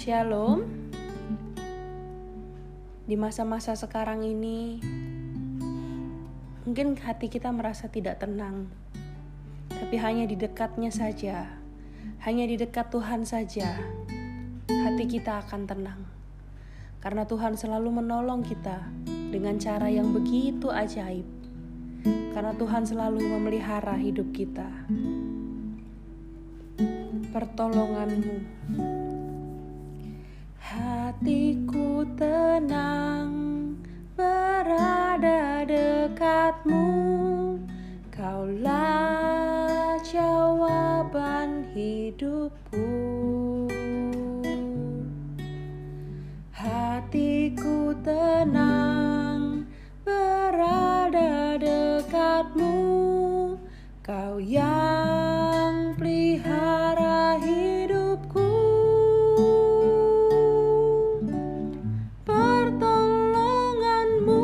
Shalom. Di masa-masa sekarang ini, mungkin hati kita merasa tidak tenang. Tapi hanya di dekatnya saja, hanya di dekat Tuhan saja, hati kita akan tenang. Karena Tuhan selalu menolong kita dengan cara yang begitu ajaib. Karena Tuhan selalu memelihara hidup kita. Pertolonganmu. Hatiku tenang berada dekatmu, Kaulah jawaban hidupku. Hatiku tenang berada dekatmu, Kau yang pelihara hidupku. Pertolonganmu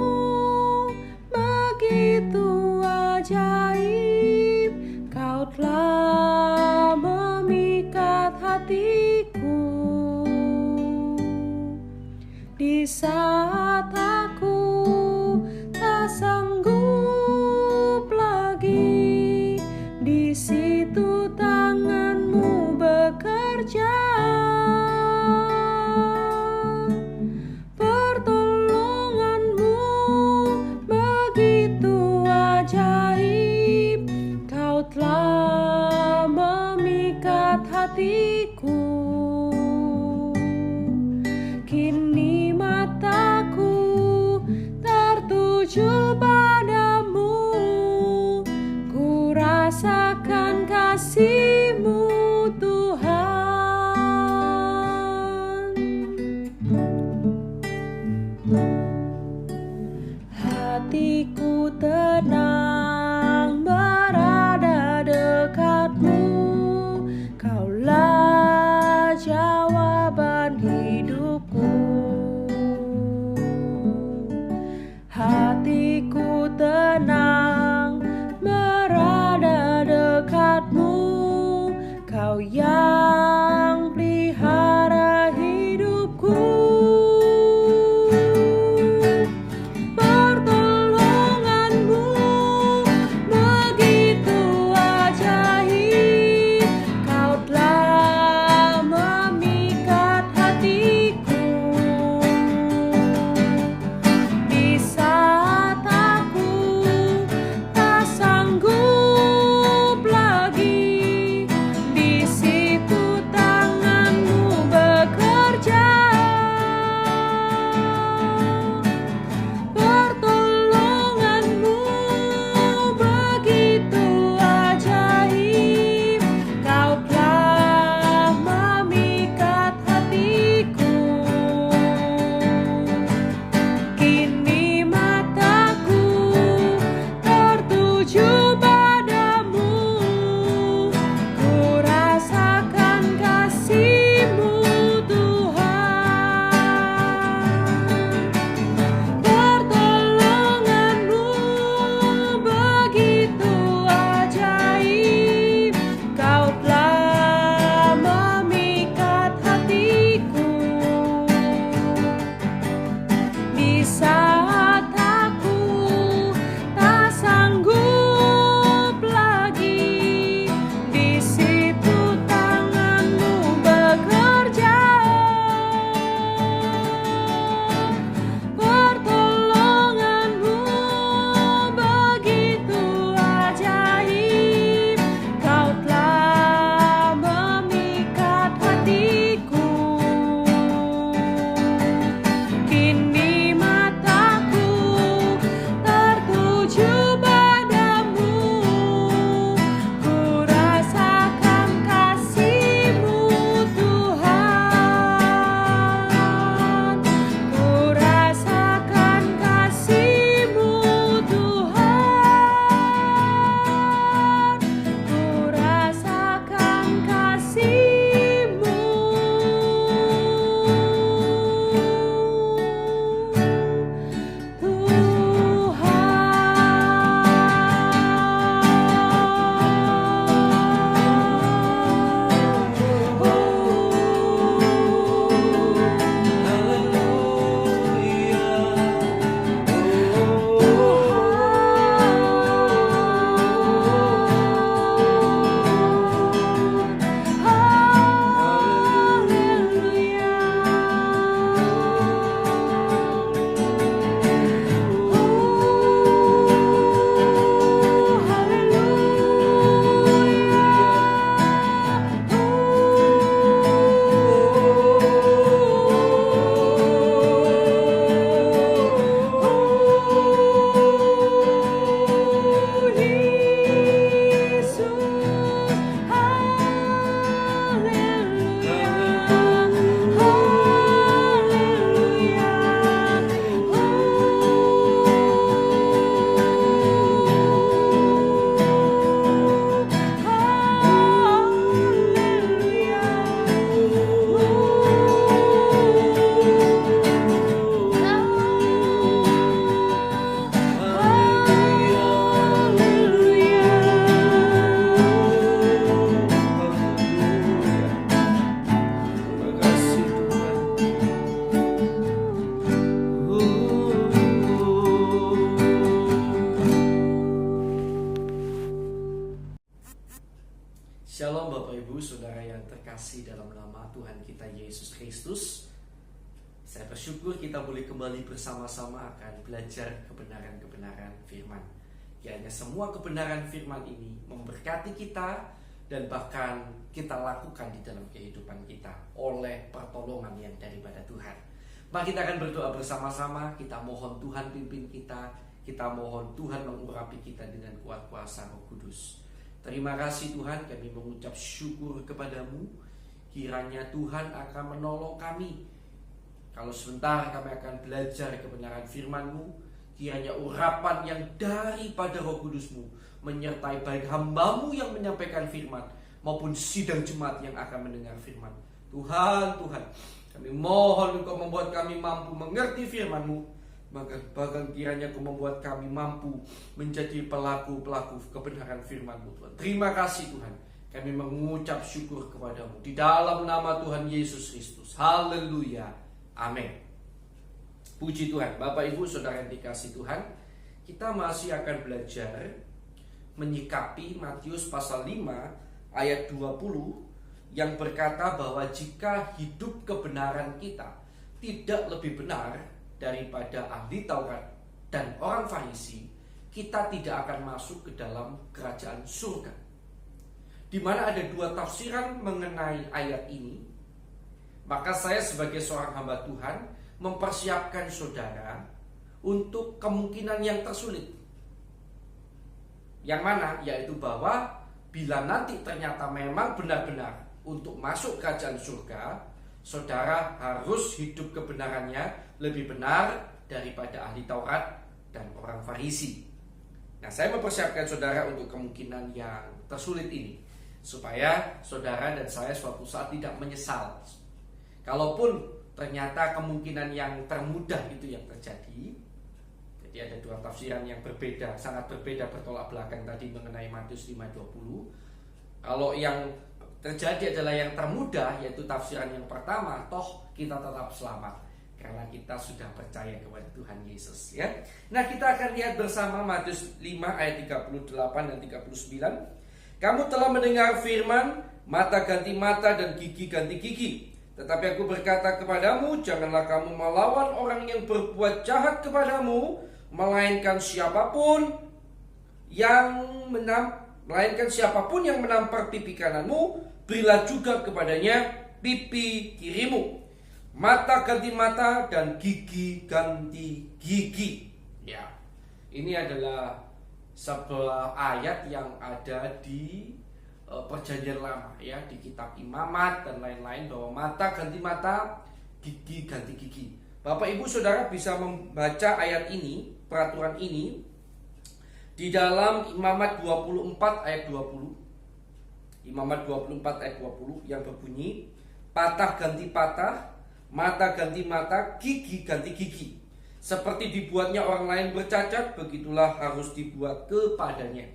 begitu ajaib, Kau telah memikat hatiku. Di saat aku tak sanggup lagi, di situ tanganmu bekerja. Pertolonganmu begitu ajaib, Kau telah memikat hatiku. Kini mataku tertuju padamu, ku rasakan kasih-Mu Tuhan. Hatiku tenang berada dekatmu, Kaulah jawaban hidupku. Hatiku tenang berada dekatmu, Kau yang pelihara hidupku. Pertolonganmu begitu ajaib, Kau telah memikat hatiku. Di saat aku tak sanggup lagi, di situ saudara yang terkasih dalam nama Tuhan kita Yesus Kristus, saya bersyukur kita boleh kembali bersama-sama akan belajar kebenaran-kebenaran firman. Kiranya semua kebenaran firman ini memberkati kita dan bahkan kita lakukan di dalam kehidupan kita oleh pertolongan yang daripada Tuhan. Mari kita akan berdoa bersama-sama, kita mohon Tuhan pimpin kita, kita mohon Tuhan mengurapi kita dengan kuat kuasa Roh Kudus. Terima kasih Tuhan, kami mengucap syukur kepadamu. Kiranya Tuhan akan menolong kami. Kalau sebentar kami akan belajar kebenaran firman-Mu, kiranya urapan yang daripada Roh Kudus-Mu menyertai baik hamba-Mu yang menyampaikan firman maupun sidang jemaat yang akan mendengar firman. Tuhan, kami mohon Engkau membuat kami mampu mengerti firman-Mu. Bahkan kiranya Kau membuat kami mampu menjadi pelaku-pelaku kebenaran firman-Mu, Tuhan. Terima kasih Tuhan. Kami mengucap syukur kepadamu di dalam nama Tuhan Yesus Kristus. Haleluya. Amin. Puji Tuhan. Bapak Ibu Saudara yang dikasih Tuhan, kita masih akan belajar menyikapi Matius pasal 5 ayat 20 yang berkata bahwa jika hidup kebenaran kita tidak lebih benar daripada ahli Taurat dan orang Farisi, kita tidak akan masuk ke dalam kerajaan surga. Di mana ada dua tafsiran mengenai ayat ini, maka saya sebagai seorang hamba Tuhan mempersiapkan saudara untuk kemungkinan yang tersulit. Yang mana? Yaitu bahwa bila nanti ternyata memang benar-benar untuk masuk kerajaan surga, saudara harus hidup kebenarannya lebih benar daripada ahli Taurat dan orang Farisi. Nah, saya mempersiapkan saudara untuk kemungkinan yang tersulit ini, supaya saudara dan saya suatu saat tidak menyesal. Kalaupun ternyata kemungkinan yang termudah itu yang terjadi. Jadi ada dua tafsiran yang berbeda, sangat berbeda, bertolak belakang tadi mengenai Matius 5:20. Kalau yang terjadi adalah yang termudah, yaitu tafsiran yang pertama, toh kita tetap selamat karena kita sudah percaya kepada Tuhan Yesus, ya. Nah, kita akan lihat bersama Matius 5 ayat 38 dan 39. Kamu telah mendengar firman, mata ganti mata dan gigi ganti gigi. Tetapi aku berkata kepadamu, janganlah kamu melawan orang yang berbuat jahat kepadamu, melainkan siapapun yang menampar pipi kananmu, berilah juga kepadanya pipi kirimu. Mata ganti mata dan gigi ganti gigi. Ya, ini adalah sebuah ayat yang ada di Perjanjian Lama, ya, di kitab Imamat dan lain-lain, bahwa mata ganti mata, gigi ganti gigi. Bapak Ibu Saudara bisa membaca ayat ini, peraturan ini di dalam Imamat 24 ayat 20. Imamat 24 ayat 20 yang berbunyi, patah ganti patah, mata ganti mata, gigi ganti gigi. Seperti dibuatnya orang lain bercacat, begitulah harus dibuat kepadanya.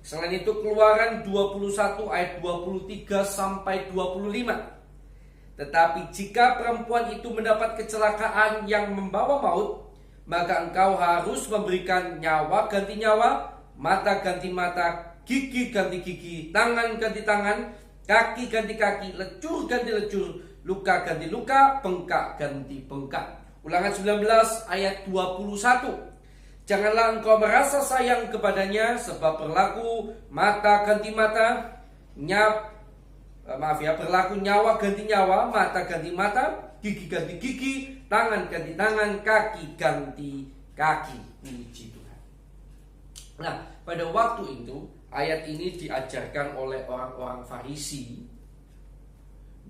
Selain itu Keluaran 21 ayat 23 sampai 25. Tetapi jika perempuan itu mendapat kecelakaan yang membawa maut, maka engkau harus memberikan nyawa ganti nyawa, mata ganti mata, gigi ganti gigi, tangan ganti tangan, kaki ganti kaki, lecur ganti lecur, luka ganti luka, bengkak ganti bengkak. Ulangan 19 ayat 21. Janganlah engkau merasa sayang kepadanya, sebab berlaku mata ganti mata, berlaku nyawa ganti nyawa, mata ganti mata, gigi ganti gigi, tangan ganti tangan, kaki ganti kaki. Puji Tuhan. Nah, pada waktu itu ayat ini diajarkan oleh orang-orang Farisi,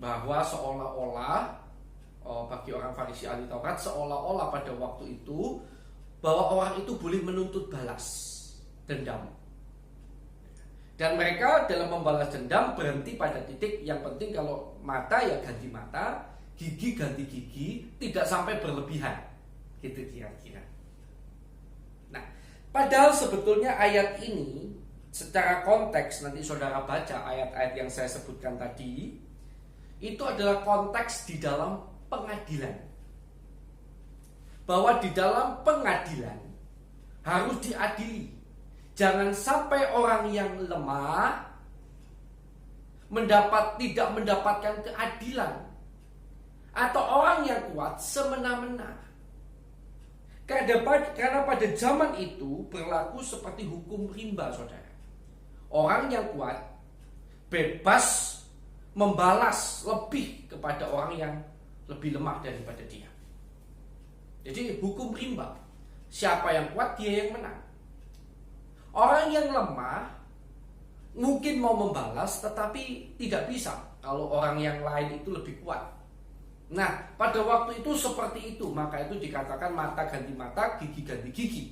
bahwa seolah-olah bagi orang Farisi ahli Taurat, seolah-olah pada waktu itu bahwa orang itu boleh menuntut balas dendam. Dan mereka dalam membalas dendam berhenti pada titik yang penting, kalau mata ya ganti mata, gigi ganti gigi, tidak sampai berlebihan. Gitu kira-kira. Nah, padahal sebetulnya ayat ini secara konteks, nanti saudara baca ayat-ayat yang saya sebutkan tadi, itu adalah konteks di dalam pengadilan. Bahwa di dalam pengadilan harus diadili. Jangan sampai orang yang lemah tidak mendapatkan keadilan, atau orang yang kuat semena-mena. Karena pada zaman itu berlaku seperti hukum rimba, saudara. Orang yang kuat bebas membalas lebih kepada orang yang lebih lemah daripada dia. Jadi hukum rimba, siapa yang kuat dia yang menang. Orang yang lemah mungkin mau membalas tetapi tidak bisa kalau orang yang lain itu lebih kuat. Nah, pada waktu itu seperti itu, maka itu dikatakan mata ganti mata, gigi ganti gigi.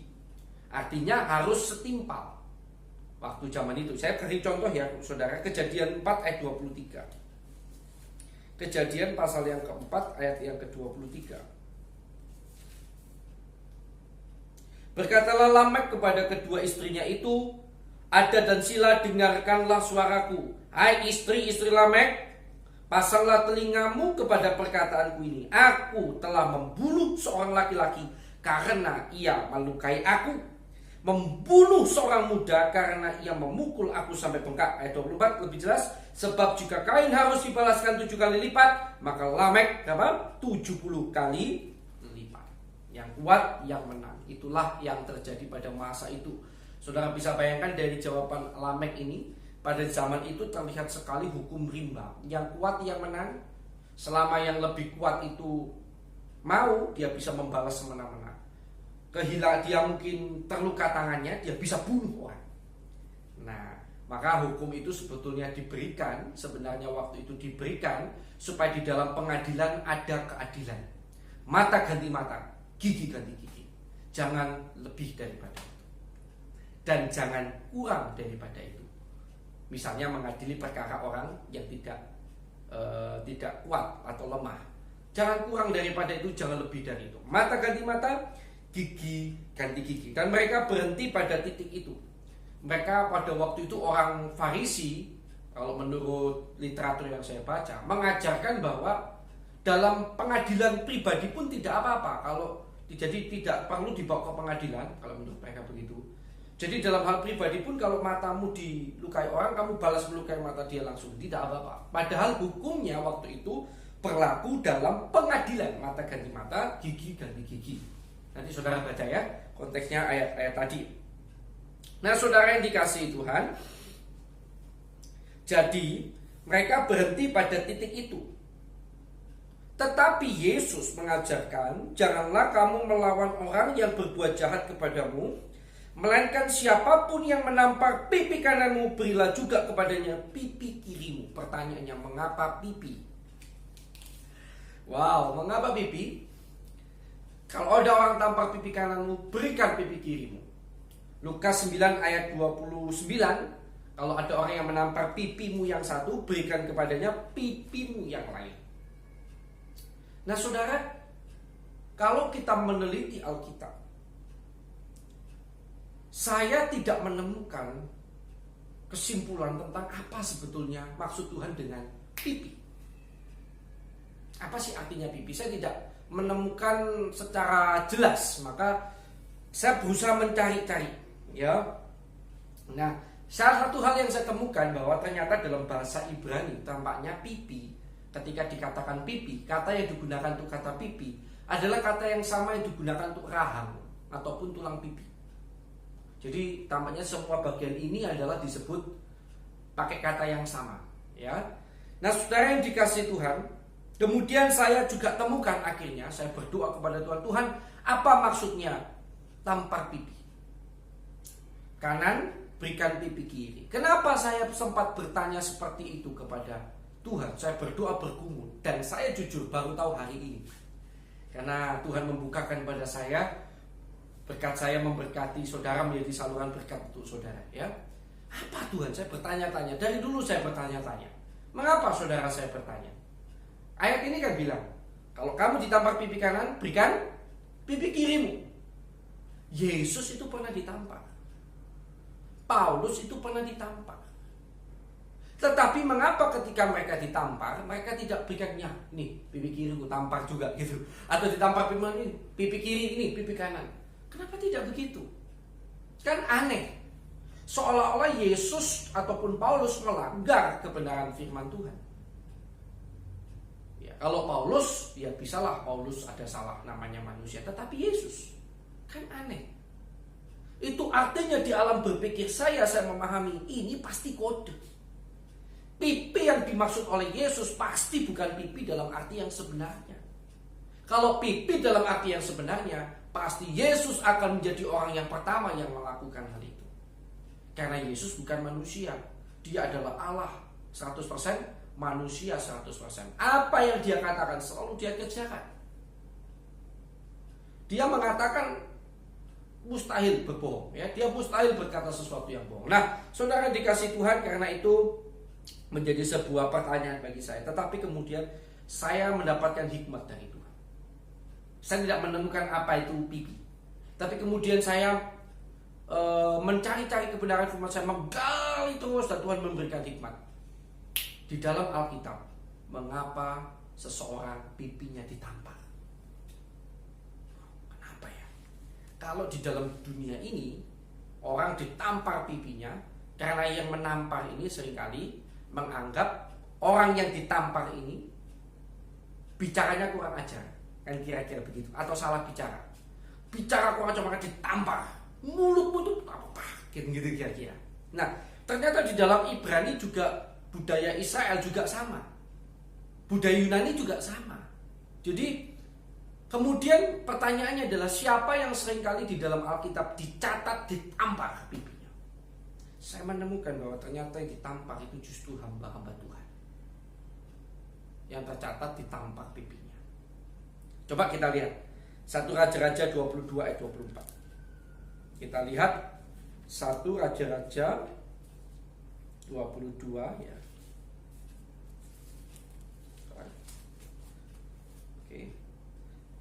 Artinya harus setimpal. Waktu zaman itu, saya kasih contoh ya saudara, Kejadian 4 ayat 23. Kejadian pasal yang keempat ayat yang ke-23. Berkatalah Lamek kepada kedua istrinya itu, Ada dan Sila, dengarkanlah suaraku. Hai istri-istri Lamek, pasanglah telingamu kepada perkataanku ini. Aku telah membunuh seorang laki-laki karena ia melukai aku, membunuh seorang muda karena ia memukul aku sampai bengkak. Ayat 24 lebih jelas. Sebab jika Kain harus dibalaskan 7 kali lipat, maka Lamek 70 kali lipat. Yang kuat yang menang. Itulah yang terjadi pada masa itu. Saudara bisa bayangkan dari jawaban Lamek ini, pada zaman itu terlihat sekali hukum rimba. Yang kuat yang menang. Selama yang lebih kuat itu mau, dia bisa membalas semena-mena. Dia mungkin terluka tangannya, dia bisa bunuh orang. Nah, maka hukum itu sebetulnya diberikan, sebenarnya waktu itu diberikan supaya di dalam pengadilan ada keadilan. Mata ganti mata, gigi ganti gigi. Jangan lebih daripada itu. Dan jangan kurang daripada itu. Misalnya mengadili perkara orang yang tidak kuat atau lemah. Jangan kurang daripada itu, jangan lebih dari itu. Mata ganti mata, gigi ganti gigi. Dan mereka berhenti pada titik itu. Mereka pada waktu itu orang Farisi, kalau menurut literatur yang saya baca, mengajarkan bahwa dalam pengadilan pribadi pun tidak apa-apa. Jadi tidak perlu dibawa ke pengadilan, kalau menurut mereka begitu. Jadi dalam hal pribadi pun kalau matamu dilukai orang, kamu balas melukai mata dia langsung, tidak apa-apa. Padahal hukumnya waktu itu berlaku dalam pengadilan, mata ganti mata, gigi ganti gigi. Nanti saudara baca ya konteksnya ayat-ayat tadi. Nah saudara yang dikasihi Tuhan, jadi mereka berhenti pada titik itu. Tetapi Yesus mengajarkan, janganlah kamu melawan orang yang berbuat jahat kepadamu, melainkan siapapun yang menampar pipi kananmu, berilah juga kepadanya pipi kirimu. Pertanyaannya, mengapa pipi? Wow, mengapa pipi? Kalau ada orang tampar pipi kananmu, berikan pipi kirimu. Lukas 9 ayat 29, kalau ada orang yang menampar pipimu yang satu, berikan kepadanya pipimu yang lain. Nah saudara, kalau kita meneliti Alkitab, saya tidak menemukan kesimpulan tentang apa sebetulnya maksud Tuhan dengan pipi. Apa sih artinya pipi? Saya tidak menemukan secara jelas, maka saya berusaha mencari-cari, ya. Nah, salah satu hal yang saya temukan bahwa ternyata dalam bahasa Ibrani tampaknya pipi, ketika dikatakan pipi, kata yang digunakan untuk kata pipi adalah kata yang sama yang digunakan untuk rahang ataupun tulang pipi. Jadi tampaknya semua bagian ini adalah disebut pakai kata yang sama, ya. Nah, saudara yang dikasihi Tuhan, kemudian saya juga temukan akhirnya, saya berdoa kepada Tuhan, Tuhan, apa maksudnya tampar pipi? Kanan, berikan pipi kiri. Kenapa saya sempat bertanya seperti itu kepada Tuhan? Saya berdoa bergumul, dan saya jujur baru tahu hari ini. Karena Tuhan membukakan pada saya, berkat saya memberkati saudara menjadi saluran berkat untuk saudara, ya. Apa Tuhan? Saya bertanya-tanya. Dari dulu saya bertanya-tanya. Mengapa saudara saya bertanya? Ayat ini kan bilang, kalau kamu ditampar pipi kanan, berikan pipi kirimu. Yesus itu pernah ditampar. Paulus itu pernah ditampar. Tetapi mengapa ketika mereka ditampar, mereka tidak berikannya, nih pipi kiriku tampar juga gitu. Atau ditampar pipi kiri ini, pipi kanan. Kenapa tidak begitu? Kan aneh. Seolah-olah Yesus ataupun Paulus melanggar kebenaran firman Tuhan. Ya, kalau Paulus, ya bisalah Paulus ada salah, namanya manusia. Tetapi Yesus, kan aneh. Itu artinya di alam berpikir saya memahami ini pasti kode. Pipi yang dimaksud oleh Yesus pasti bukan pipi dalam arti yang sebenarnya. Kalau pipi dalam arti yang sebenarnya, pasti Yesus akan menjadi orang yang pertama yang melakukan hal itu. Karena Yesus bukan manusia. Dia adalah Allah 100%, manusia 100%. Apa yang dia katakan selalu dia kerjakan. Dia mengatakan mustahil berbohong, ya. Dia mustahil berkata sesuatu yang bohong. Nah, saudara dikasih Tuhan, karena itu menjadi sebuah pertanyaan bagi saya. Tetapi kemudian saya mendapatkan hikmat dari Tuhan. Saya tidak menemukan apa itu pipi. Tapi kemudian saya mencari-cari kebenaran firman, saya menggali terus, dan Tuhan memberikan hikmat. Di dalam Alkitab, mengapa seseorang pipinya ditampar? Kenapa ya? Kalau di dalam dunia ini orang ditampar pipinya, karena yang menampar ini seringkali menganggap orang yang ditampar ini bicaranya kurang ajar, kan kira-kira begitu, atau salah bicara. Bicara kurang ajar maka ditampar, mulutmu tuh apa gitu kira-kira. Nah, ternyata di dalam Ibrani juga budaya Israel juga sama, budaya Yunani juga sama. Jadi kemudian pertanyaannya adalah, siapa yang seringkali di dalam Alkitab dicatat ditampar pipinya? Saya menemukan bahwa ternyata yang ditampar itu justru hamba-hamba Tuhan, yang tercatat ditampar pipinya. Coba kita lihat 1 Raja-Raja 22 ayat 24. Kita lihat 1 Raja-Raja 22 ya. Oke.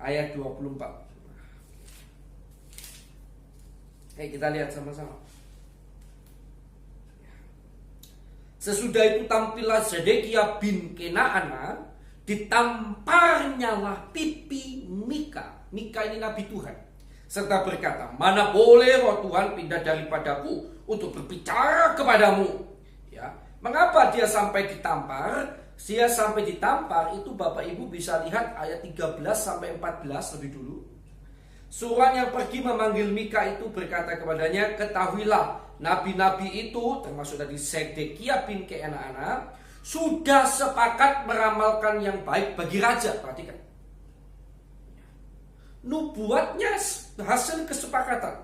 Ayat 24. Kita lihat sama-sama. Sesudah itu tampillah Zedekia bin Kenaana, ditamparnyalah pipi Mika. Mika ini nabi Tuhan, serta berkata, mana boleh roh Tuhan pindah daripadaku untuk berbicara kepadamu. Ya, mengapa dia sampai ditampar? Dia sampai ditampar itu Bapak Ibu bisa lihat ayat 13 sampai 14 lebih dulu. Surat yang pergi memanggil Mika itu berkata kepadanya, ketahuilah nabi-nabi itu, termasuk tadi Zedekia bin Kenaana, sudah sepakat meramalkan yang baik bagi raja. Perhatikan, nubuatnya hasil kesepakatan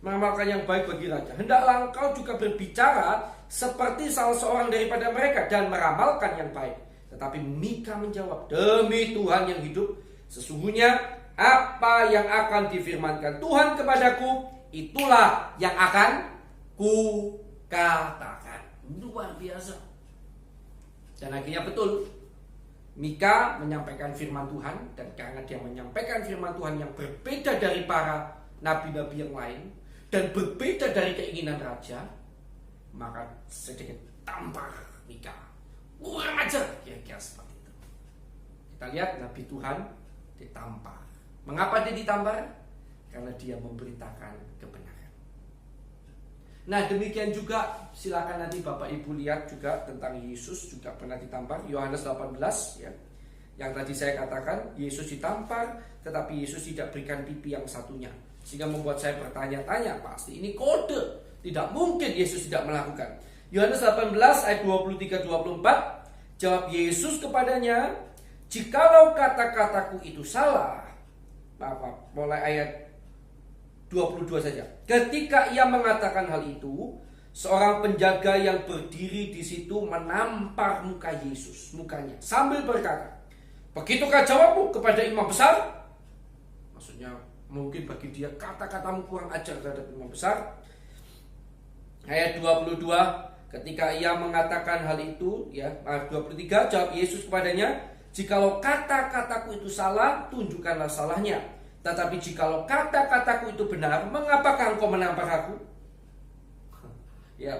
meramalkan yang baik bagi raja. Hendaklah engkau juga berbicara seperti salah seorang daripada mereka dan meramalkan yang baik. Tetapi Mika menjawab, demi Tuhan yang hidup, sesungguhnya apa yang akan difirmankan Tuhan kepadaku, itulah yang akan ku katakan. Luar biasa. Dan akhirnya betul, Mika menyampaikan firman Tuhan. Dan karena dia menyampaikan firman Tuhan yang berbeda dari para nabi-nabi yang lain, dan berbeda dari keinginan raja, maka sedikit tampar Mika. Kurang ajar, kira-kira seperti itu. Kita lihat nabi Tuhan ditampar. Mengapa dia ditampar? Karena dia memberitakan kebenaran. Nah, demikian juga silakan nanti Bapak Ibu lihat juga tentang Yesus juga pernah ditampar. Yohanes 18 ya. Yang tadi saya katakan, Yesus ditampar, tetapi Yesus tidak berikan pipi yang satunya. Sehingga membuat saya bertanya-tanya, pasti ini kode. Tidak mungkin Yesus tidak melakukan. Yohanes 18 ayat 23-24, jawab Yesus kepadanya, jikalau kata-kataku itu salah, mulai ayat 22 saja. Ketika ia mengatakan hal itu, seorang penjaga yang berdiri di situ menampar muka Yesus, mukanya, sambil berkata, begitukah jawabmu kepada imam besar? Maksudnya mungkin bagi dia kata-katamu kurang ajar terhadap imam besar. Ayat 22, ketika ia mengatakan hal itu, ya, 23, jawab Yesus kepadanya, jikalau kata-kataku itu salah, tunjukkanlah salahnya. Tetapi jikalau kata-kataku itu benar, mengapakah engkau menampar aku? Ya,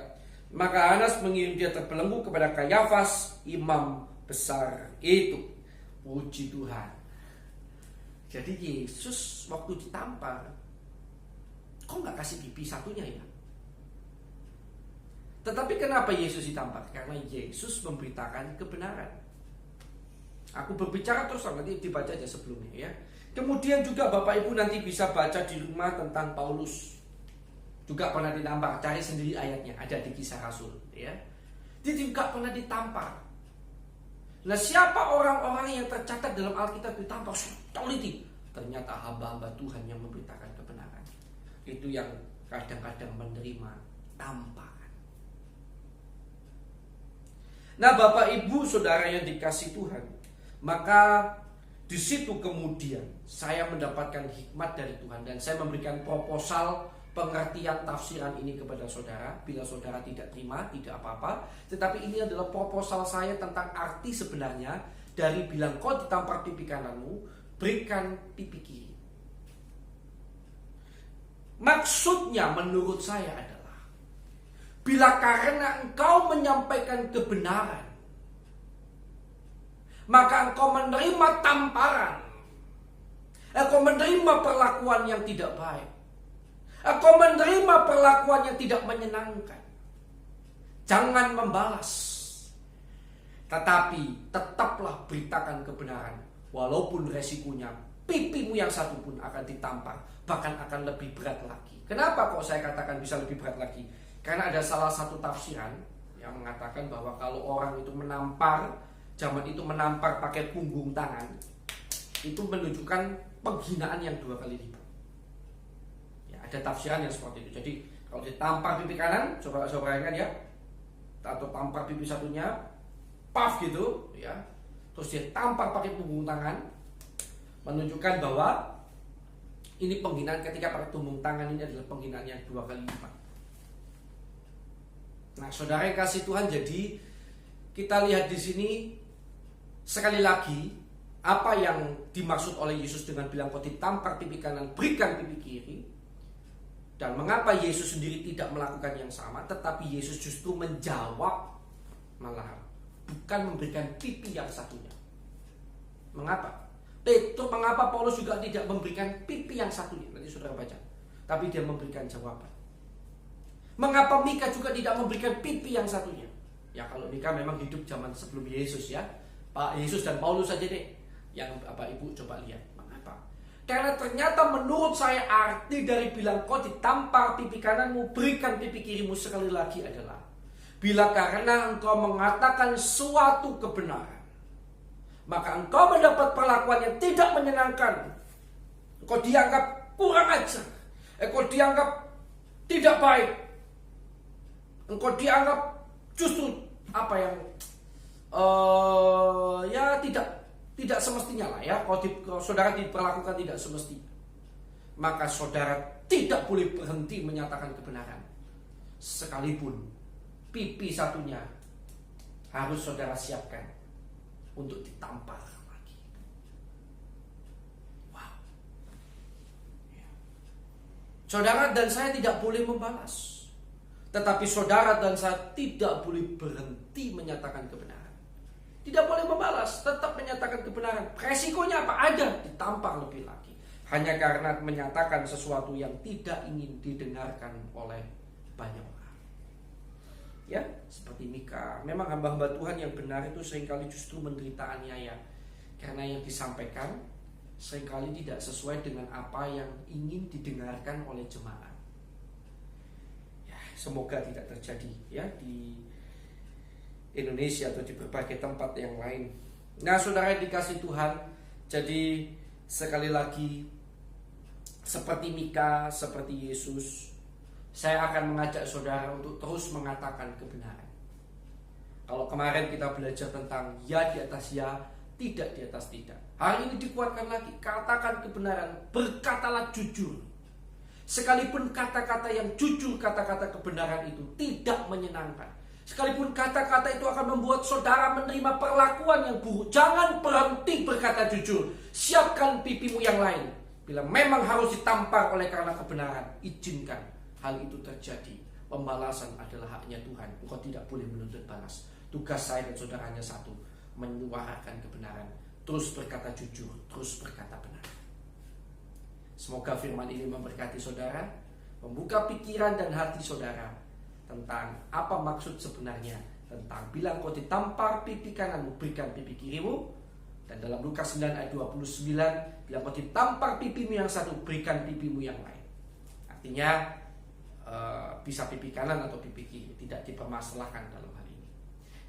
maka Hanas mengirim dia terbelenggu kepada Kayafas, imam besar itu. Puji Tuhan. Jadi Yesus waktu ditampar, kok nggak kasih pipi satunya ya? Tetapi kenapa Yesus ditampar? Karena Yesus memberitakan kebenaran. Aku berbicara terus, nanti dibaca aja sebelumnya ya. Kemudian juga Bapak Ibu nanti bisa baca di rumah tentang Paulus. Juga pernah ditampar, cari sendiri ayatnya, ada di Kisah Rasul ya. Dia juga pernah ditampar. Nah, siapa orang-orang yang tercatat dalam Alkitab ditampar? Teliti. Ternyata hamba-hamba Tuhan yang memberitakan kebenaran. Itu yang kadang-kadang menerima tamparan. Nah, Bapak Ibu Saudara yang dikasih Tuhan, maka di situ kemudian saya mendapatkan hikmat dari Tuhan dan saya memberikan proposal pengertian tafsiran ini kepada saudara. Bila saudara tidak terima, tidak apa-apa. Tetapi ini adalah proposal saya tentang arti sebenarnya dari bilang kau ditampar pipi kananmu, berikan pipi kiri. Maksudnya menurut saya adalah, bila karena engkau menyampaikan kebenaran, maka engkau menerima tamparan, engkau menerima perlakuan yang tidak baik, engkau menerima perlakuan yang tidak menyenangkan, jangan membalas, tetapi tetaplah beritakan kebenaran, walaupun resikonya pipimu yang satu pun akan ditampar, bahkan akan lebih berat lagi. Kenapa kok saya katakan bisa lebih berat lagi? Karena ada salah satu tafsiran yang mengatakan bahwa kalau orang itu menampar, zaman itu menampar pakai punggung tangan, itu menunjukkan penghinaan yang 2 kali lipat. Ya, ada tafsiran yang seperti itu. Jadi kalau ditampar pipi kanan, coba bayangkan ya, atau tampar pipi satunya, paf gitu, ya, terus dia tampar pakai punggung tangan, menunjukkan bahwa ini penghinaan. Ketika pakai punggung tangan ini adalah penghinaan yang 2 kali lipat. Nah, saudara yang kasih Tuhan, jadi kita lihat di sini sekali lagi apa yang dimaksud oleh Yesus dengan bilang kau ditampar pipi kanan, berikan pipi kiri. Dan mengapa Yesus sendiri tidak melakukan yang sama, tetapi Yesus justru menjawab malahan, bukan memberikan pipi yang satunya. Mengapa? Mengapa Paulus juga tidak memberikan pipi yang satunya? Nanti saudara baca. Tapi dia memberikan jawaban. Mengapa Mika juga tidak memberikan pipi yang satunya? Ya, kalau Mika memang hidup zaman sebelum Yesus ya. Pak Yesus dan Paulus saja deh. Yang Bapak Ibu coba lihat. Mengapa? Karena ternyata menurut saya arti dari bilang kau ditampar pipi kananmu, berikan pipi kirimu sekali lagi adalah, bila karena engkau mengatakan suatu kebenaran, maka engkau mendapat perlakuan yang tidak menyenangkan. Engkau dianggap kurang ajar, engkau dianggap tidak baik, engkau dianggap justru apa yang ya tidak semestinya lah ya. Kalau saudara diperlakukan tidak semestinya, maka saudara tidak boleh berhenti menyatakan kebenaran, sekalipun pipi satunya harus saudara siapkan untuk ditampar lagi. Wow. Saudara dan saya tidak boleh membalas, tetapi saudara dan saya tidak boleh berhenti menyatakan kebenaran. Tidak boleh membalas, tetap menyatakan kebenaran. Resikonya apa? Ada, ditampar lebih lagi. Hanya karena menyatakan sesuatu yang tidak ingin didengarkan oleh banyak orang. Ya, seperti Mika. Memang hamba-hamba Tuhan yang benar itu seringkali justru menderita aniaya, karena yang disampaikan seringkali tidak sesuai dengan apa yang ingin didengarkan oleh jemaat. Ya, semoga tidak terjadi ya di Indonesia atau di berbagai tempat yang lain. Nah, saudara dikasih Tuhan, jadi sekali lagi seperti Mika, seperti Yesus, saya akan mengajak saudara untuk terus mengatakan kebenaran. Kalau kemarin kita belajar tentang ya di atas ya, tidak di atas tidak, hari ini dikuatkan lagi, katakan kebenaran, berkatalah jujur. Sekalipun kata-kata yang jujur, kata-kata kebenaran itu tidak menyenangkan, sekalipun kata-kata itu akan membuat saudara menerima perlakuan yang buruk, jangan berhenti berkata jujur. Siapkan pipimu yang lain. Bila memang harus ditampar oleh karena kebenaran, izinkan hal itu terjadi. Pembalasan adalah haknya Tuhan. Engkau tidak boleh menuntut balas. Tugas saya dan saudara hanya satu, menyuarakan kebenaran, terus berkata jujur, terus berkata benar. Semoga firman ini memberkati saudara, membuka pikiran dan hati saudara, tentang apa maksud sebenarnya tentang bilang kau ditampar pipi kananmu, berikan pipi kirimu. Dan dalam Lukas 9 ayat 29, bilang kau ditampar pipimu yang satu, berikan pipimu yang lain. Artinya bisa pipi kanan atau pipi kiri, tidak dipermasalahkan dalam hal ini.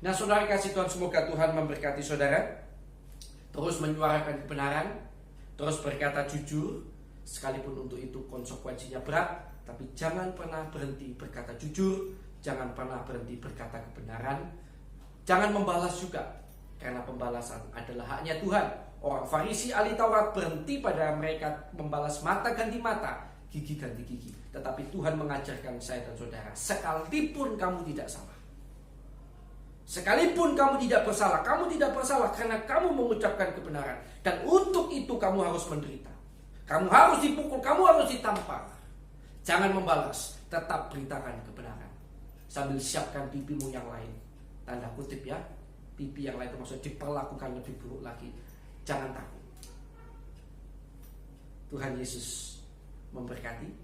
Nah, saudara kasih Tuhan, semoga Tuhan memberkati saudara, terus menyuarakan kebenaran, terus berkata jujur, sekalipun untuk itu konsekuensinya berat. Tapi jangan pernah berhenti berkata jujur, jangan pernah berhenti berkata kebenaran. Jangan membalas juga, karena pembalasan adalah haknya Tuhan. Orang Farisi ahli Taurat berhenti pada mereka membalas mata ganti mata, gigi ganti gigi. Tetapi Tuhan mengajarkan saya dan saudara, sekalipun kamu tidak salah, sekalipun kamu tidak bersalah karena kamu mengucapkan kebenaran. Dan untuk itu kamu harus menderita, kamu harus dipukul, kamu harus ditampar. Jangan membalas, tetap beritakan kebenaran sambil siapkan pipimu yang lain. Tanda kutip ya, pipi yang lain itu maksudnya diperlakukan lebih buruk lagi. Jangan takut. Tuhan Yesus memberkati.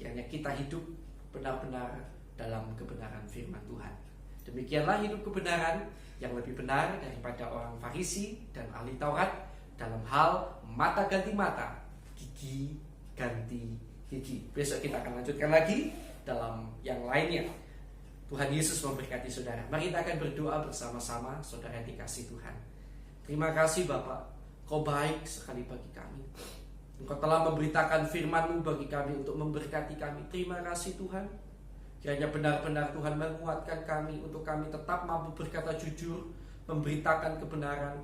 Kiranya kita hidup benar-benar dalam kebenaran firman Tuhan. Demikianlah hidup kebenaran yang lebih benar daripada orang Farisi dan ahli Taurat dalam hal mata ganti mata, gigi ganti gigi. Besok kita akan lanjutkan lagi dalam yang lainnya. Tuhan Yesus memberkati saudara. Mari kita akan berdoa bersama-sama, saudara yang dikasihi Tuhan. Terima kasih Bapak, Kau baik sekali bagi kami. Engkau telah memberitakan firman-Mu bagi kami untuk memberkati kami. Terima kasih Tuhan. Kiranya benar-benar Tuhan menguatkan kami untuk kami tetap mampu berkata jujur, memberitakan kebenaran.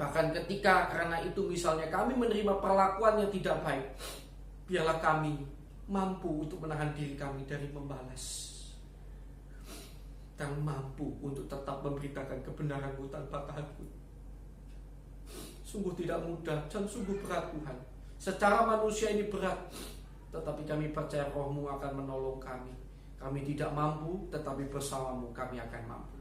Bahkan ketika karena itu misalnya kami menerima perlakuan yang tidak baik, biarlah kami mampu untuk menahan diri kami dari membalas, dan mampu untuk tetap memberitakan kebenaran-Mu tanpa takut. Sungguh tidak mudah dan sungguh berat Tuhan. Secara manusia ini berat, tetapi kami percaya Roh-Mu akan menolong kami. Kami tidak mampu, tetapi bersama-Mu kami akan mampu.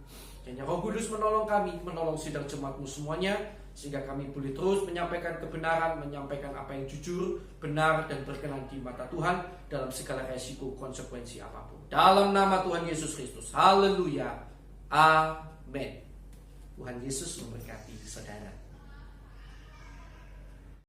Hanya Roh Kudus menolong kami, menolong sidang jemaat-Mu semuanya, sehingga kami boleh terus menyampaikan kebenaran, menyampaikan apa yang jujur, benar, dan berkenan di mata Tuhan dalam segala resiko konsekuensi apapun. Dalam nama Tuhan Yesus Kristus. Haleluya. Amin. Tuhan Yesus memberkati saudara.